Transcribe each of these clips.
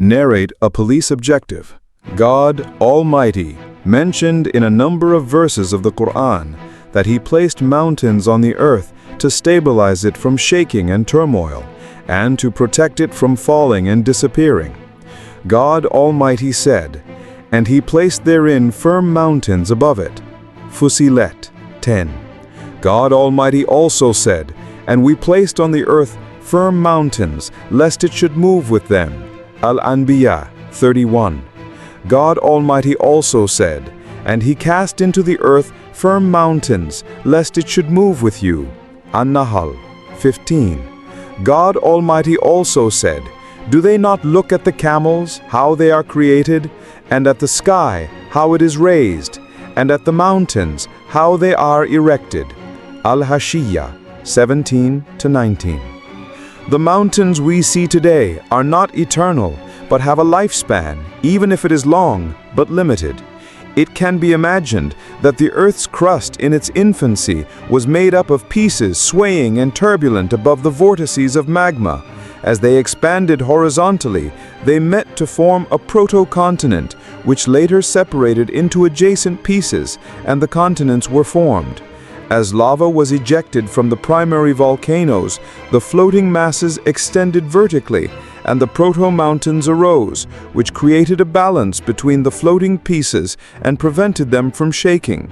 narrate a police objective. God Almighty mentioned in a number of verses of the Qur'an that He placed mountains on the earth to stabilize it from shaking and turmoil, and to protect it from falling and disappearing. God Almighty said, "And He placed therein firm mountains above it." Fussilat 10. God Almighty also said, "And we placed on the earth firm mountains, lest it should move with them." Al-Anbiya 31. God Almighty also said, "And He cast into the earth firm mountains, lest it should move with you." An-Nahl 15. God Almighty also said, "Do they not look at the camels, how they are created, and at the sky, how it is raised, and at the mountains, how they are erected?" Al-Ghashiyah 17-19. The mountains we see today are not eternal, but have a lifespan, even if it is long, but limited. It can be imagined that the Earth's crust in its infancy was made up of pieces swaying and turbulent above the vortices of magma. As they expanded horizontally, they met to form a proto-continent, which later separated into adjacent pieces, and the continents were formed. As lava was ejected from the primary volcanoes, the floating masses extended vertically, and the proto-mountains arose, which created a balance between the floating pieces and prevented them from shaking.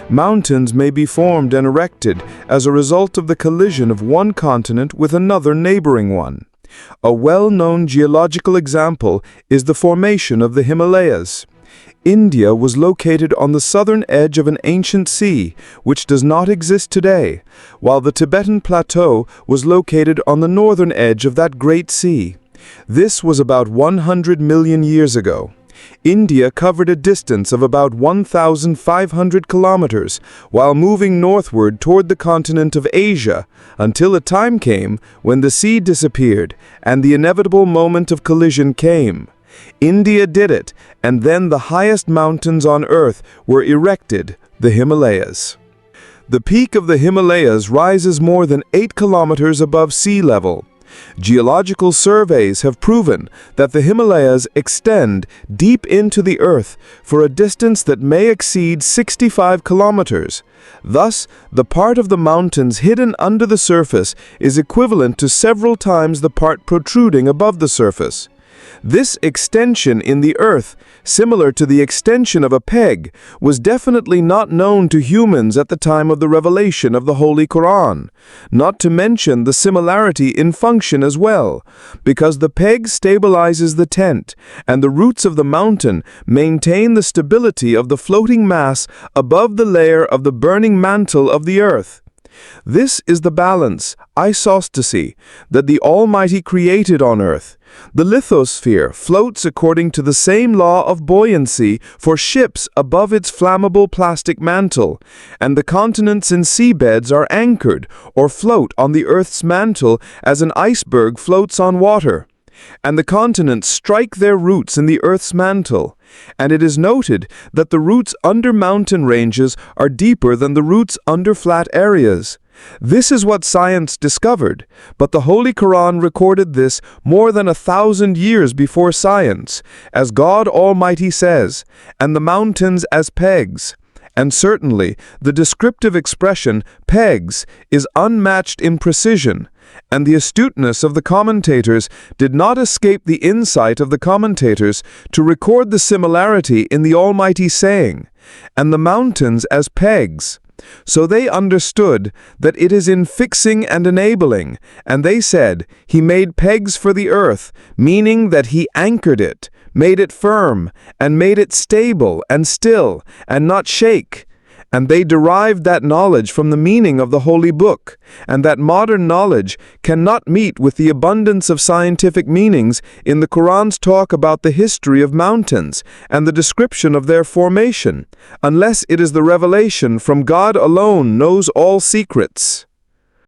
Mountains may be formed and erected as a result of the collision of one continent with another neighboring one. A well-known geological example is the formation of the Himalayas. India was located on the southern edge of an ancient sea, which does not exist today, while the Tibetan Plateau was located on the northern edge of that great sea. This was about 100 million years ago. India covered a distance of about 1,500 kilometers while moving northward toward the continent of Asia, until a time came when the sea disappeared and the inevitable moment of collision came. India did it, and then the highest mountains on earth were erected, the Himalayas. The peak of the Himalayas rises more than 8 kilometers above sea level. Geological surveys have proven that the Himalayas extend deep into the earth for a distance that may exceed 65 kilometers. Thus, the part of the mountains hidden under the surface is equivalent to several times the part protruding above the surface. This extension in the earth, similar to the extension of a peg, was definitely not known to humans at the time of the revelation of the Holy Qur'an, not to mention the similarity in function as well, because the peg stabilizes the tent, and the roots of the mountain maintain the stability of the floating mass above the layer of the burning mantle of the earth. This is the balance, isostasy, that the Almighty created on earth. The lithosphere floats according to the same law of buoyancy for ships above its flammable plastic mantle, and the continents and seabeds are anchored or float on the earth's mantle as an iceberg floats on water. And the continents strike their roots in the earth's mantle, and it is noted that the roots under mountain ranges are deeper than the roots under flat areas. This is what science discovered, but the Holy Quran recorded this more than 1,000 years before science, as God Almighty says, "And the mountains as pegs." And certainly, the descriptive expression, pegs, is unmatched in precision, and the astuteness of the commentators did not escape the insight of the commentators to record the similarity in the Almighty saying, "And the mountains as pegs." So they understood that it is in fixing and enabling, and they said, "He made pegs for the earth," meaning that He anchored it, made it firm, and made it stable and still, and not shake. And they derived that knowledge from the meaning of the Holy Book, and that modern knowledge cannot meet with the abundance of scientific meanings in the Quran's talk about the history of mountains and the description of their formation, unless it is the revelation from God alone knows all secrets.